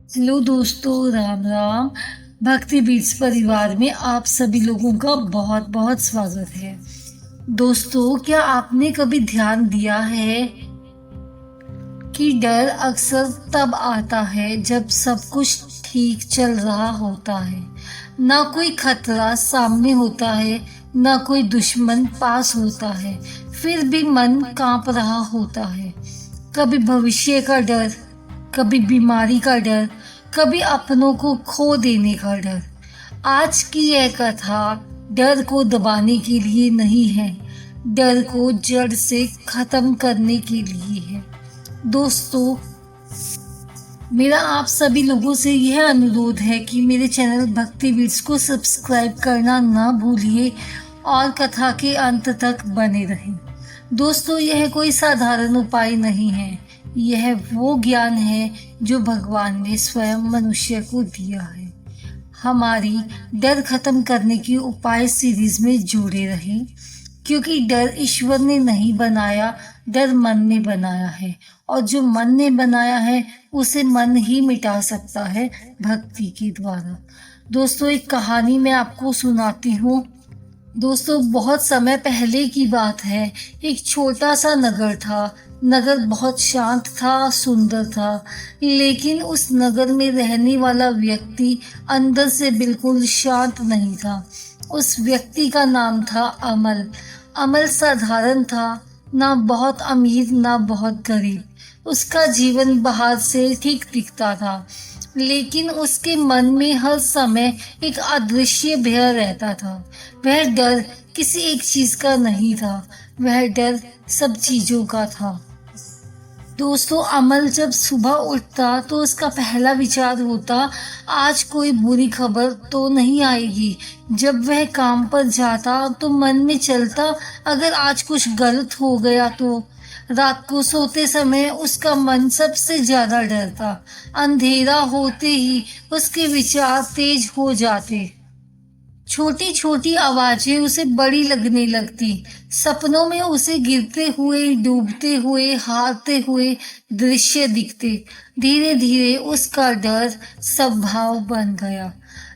Hello दोस्तों, राम राम। भक्ति beats परिवार में आप सभी लोगों का बहुत बहुत स्वागत है। दोस्तों, क्या आपने कभी ध्यान दिया है कि डर अक्सर तब आता है जब सब कुछ ठीक चल रहा होता है। ना कोई खतरा सामने होता है, ना कोई दुश्मन पास होता है, फिर भी मन कांप रहा होता है। कभी भविष्य का डर, कभी बीमारी का डर, कभी अपनों को खो देने का डर। आज की यह कथा डर को दबाने के लिए नहीं है, डर को जड़ से खत्म करने के लिए है। दोस्तों, मेरा आप सभी लोगों से यह अनुरोध है कि मेरे चैनल भक्ति बीट्स को सब्सक्राइब करना ना भूलिए और कथा के अंत तक बने रहें। दोस्तों, यह कोई साधारण उपाय नहीं है, यह वो ज्ञान है जो भगवान ने स्वयं मनुष्य को दिया है। हमारी डर खत्म करने की उपाय सीरीज में जुड़े रहें, क्योंकि डर ईश्वर ने नहीं बनाया, डर मन ने बनाया है, और जो मन ने बनाया है उसे मन ही मिटा सकता है भक्ति के द्वारा। दोस्तों, एक कहानी मैं आपको सुनाती हूँ। दोस्तों, बहुत समय पहले की बात है। एक छोटा सा नगर था। नगर बहुत शांत था, सुंदर था, लेकिन उस नगर में रहने वाला व्यक्ति अंदर से बिल्कुल शांत नहीं था। उस व्यक्ति का नाम था अमल। अमल साधारण था, ना बहुत अमीर ना बहुत गरीब। उसका जीवन बाहर से ठीक दिखता था, लेकिन उसके मन में हर समय एक अदृश्य भय रहता था। वह डर किसी एक चीज का नहीं था, वह डर सब चीजों का था। दोस्तों, अमल जब सुबह उठता तो उसका पहला विचार होता, आज कोई बुरी खबर तो नहीं आएगी। जब वह काम पर जाता तो मन में चलता, अगर आज कुछ गलत हो गया तो। रात को सोते समय उसका मन सबसे ज्यादा डरता। अंधेरा होते ही उसके विचार तेज हो जाते। छोटी छोटी आवाजें उसे बड़ी लगने लगती। सपनों में उसे गिरते हुए, डूबते हुए, हारते हुए दृश्य दिखते। धीरे धीरे उसका डर स्वभाव बन गया।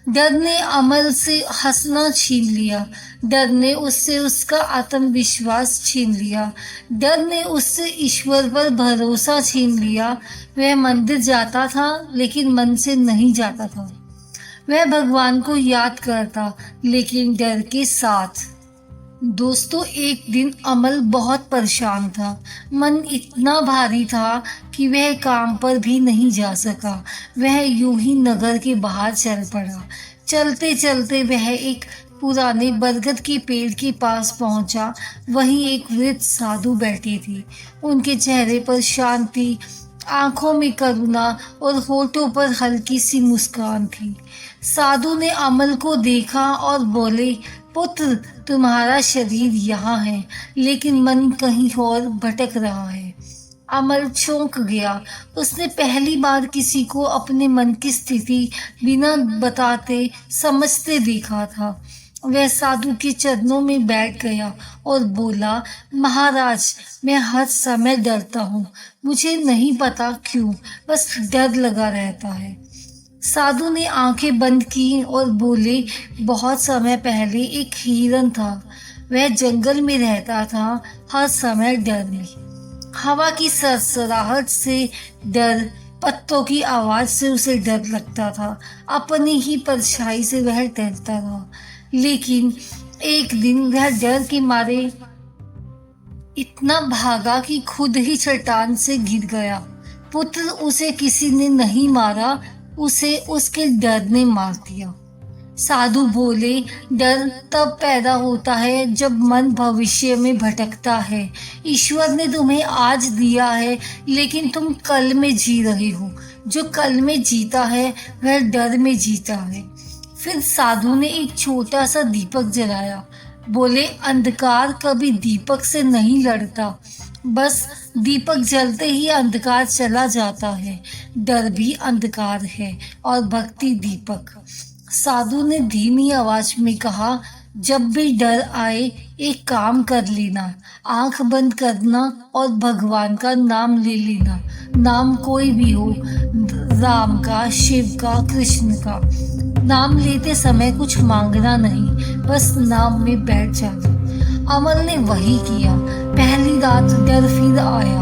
डर ने अमल से हंसना छीन लिया। डर ने उससे उसका आत्मविश्वास छीन लिया। डर ने उससे ईश्वर पर भरोसा छीन लिया। वह मंदिर जाता था, लेकिन मन से नहीं जाता था। वह भगवान को याद करता, लेकिन डर के साथ। दोस्तों, एक दिन अमल बहुत परेशान था। मन इतना भारी था कि वह काम पर भी नहीं जा सका। वह यूं ही नगर के बाहर चल पड़ा। चलते चलते वह एक पुराने बरगद के पेड़ के पास पहुंचा। वहीं एक वृद्ध साधु बैठे थे। उनके चेहरे पर शांति, आंखों में करुणा और होठों पर हल्की सी मुस्कान थी। साधु ने अमल को देखा और बोले, पुत्र, तुम्हारा शरीर यहाँ है, लेकिन मन कहीं और भटक रहा है। अमल चौंक गया। उसने पहली बार किसी को अपने मन की स्थिति बिना बताते समझते देखा था। वह साधु के चरणों में बैठ गया और बोला, महाराज, मैं हर समय डरता हूँ। मुझे नहीं पता क्यों, बस डर लगा रहता है। साधु ने आंखें बंद की और बोले, बहुत समय पहले एक हिरन था। वह जंगल में रहता था, हर समय डर में। हवा की सरसराहट से डर, पत्तों की आवाज से उसे डर लगता था, अपनी ही परछाई से वह डरता था। लेकिन एक दिन वह डर के मारे इतना भागा कि खुद ही चट्टान से गिर गया। पुत्र, उसे किसी ने नहीं मारा, उसे उसके डर ने मार दिया। साधु बोले, डर तब पैदा होता है जब मन भविष्य में भटकता है। ईश्वर ने तुम्हें आज दिया है, लेकिन तुम कल में जी रहे हो। जो कल में जीता है वह डर में जीता है। फिर साधु ने एक छोटा सा दीपक जलाया। बोले, अंधकार कभी दीपक से नहीं लड़ता, बस दीपक जलते ही अंधकार चला जाता है। डर भी अंधकार है और भक्ति दीपक। साधु ने धीमी आवाज में कहा, जब भी डर आए एक काम कर लेना, आंख बंद करना और भगवान का नाम ले लेना। नाम कोई भी हो, राम का, शिव का, कृष्ण का। नाम लेते समय कुछ मांगना नहीं, बस नाम में बैठ जाना। अमल ने वही किया। पहली रात डर फिर आया।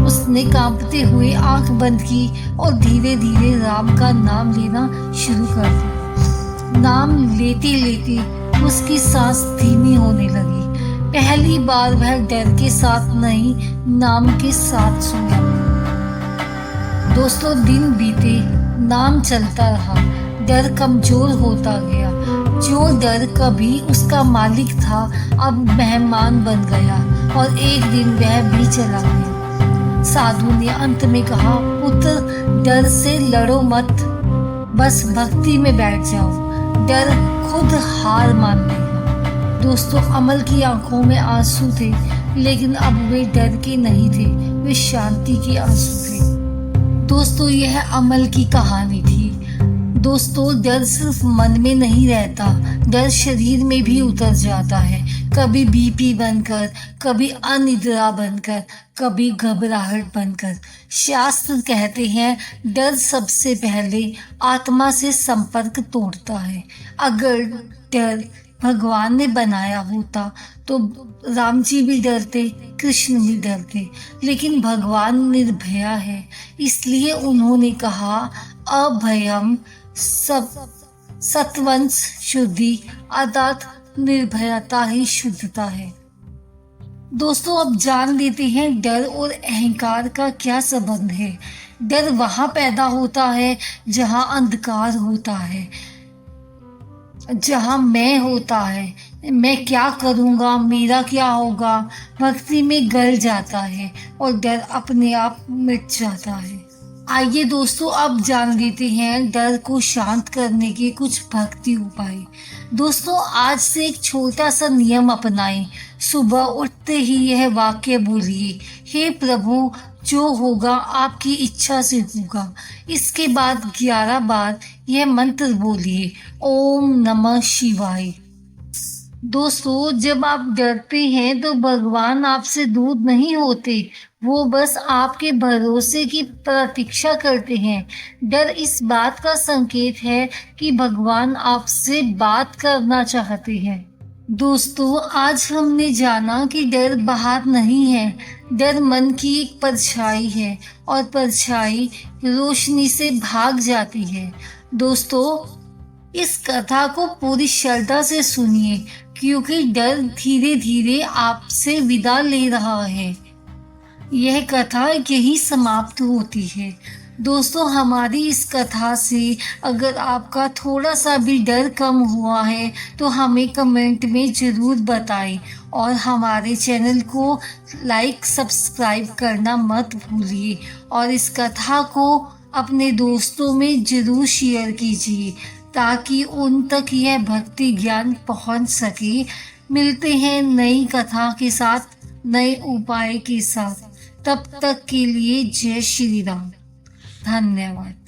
उसने कांपते हुए आंख बंद की और धीरे धीरे राम का नाम लेना शुरू कर दिया। नाम लेते लेते उसकी सांस धीमी होने लगी। पहली बार वह डर के साथ नहीं, नाम के साथ सोया। दोस्तों, दिन बीते, नाम चलता रहा, डर कमजोर होता गया। जो डर कभी उसका मालिक था, अब मेहमान बन गया और एक दिन वह भी चला गया। साधु ने अंत में कहा, पुत्र, डर से लड़ो मत, बस भक्ति में बैठ जाओ। डर खुद हार मान लेगा। दोस्तों, अमल की आंखों में आंसू थे, लेकिन अब वे डर के नहीं थे, वे शांति के आंसू थे। दोस्तों, यह अमल की कहानी थी। दोस्तों, डर सिर्फ मन में नहीं रहता, डर शरीर में भी उतर जाता है। कभी बीपी बनकर, कभी अनिद्रा बनकर, कभी घबराहट बनकर। शास्त्र कहते हैं, डर सबसे पहले आत्मा से संपर्क तोड़ता है। अगर डर भगवान ने बनाया होता तो राम जी भी डरते, कृष्ण भी डरते, लेकिन भगवान निर्भया है, इसलिए उन्होंने कहा, अभयम सब सत्वंश शुद्धि, अर्थात निर्भयता ही शुद्धता है। दोस्तों, अब जान लेते हैं डर और अहंकार का क्या संबंध है। डर वहां पैदा होता है जहां अंधकार होता है, जहां मैं होता है, मैं क्या करूंगा, मेरा क्या होगा, भक्ति में गल जाता है और डर अपने आप मिट जाता है। आइए दोस्तों, अब जान लेते हैं डर को शांत करने के कुछ भक्ति उपाय। दोस्तों, आज से एक छोटा सा नियम अपनाएं। सुबह उठते ही यह वाक्य बोलिए, हे प्रभु, जो होगा आपकी इच्छा से होगा। इसके बाद 11 बार यह मंत्र बोलिए, ओम नमः शिवाय। दोस्तों, जब आप डरते हैं तो भगवान आपसे दूर नहीं होते, वो बस आपके भरोसे की प्रतीक्षा करते हैं। डर इस बात का संकेत है कि भगवान आपसे बात करना चाहते हैं। दोस्तों, आज हमने जाना कि डर बाहर नहीं है, डर मन की एक परछाई है और परछाई रोशनी से भाग जाती है। दोस्तों, इस कथा को पूरी श्रद्धा से सुनिए, क्योंकि डर धीरे धीरे आपसे विदा ले रहा है। यह कथा यही समाप्त होती है। दोस्तों, हमारी इस कथा से अगर आपका थोड़ा सा भी डर कम हुआ है तो हमें कमेंट में ज़रूर बताएं और हमारे चैनल को लाइक सब्सक्राइब करना मत भूलिए और इस कथा को अपने दोस्तों में ज़रूर शेयर कीजिए ताकि उन तक यह भक्ति ज्ञान पहुंच सके। मिलते हैं नई कथा के साथ, नए उपाय के साथ। तब तक के लिए जय श्री राम। धन्यवाद।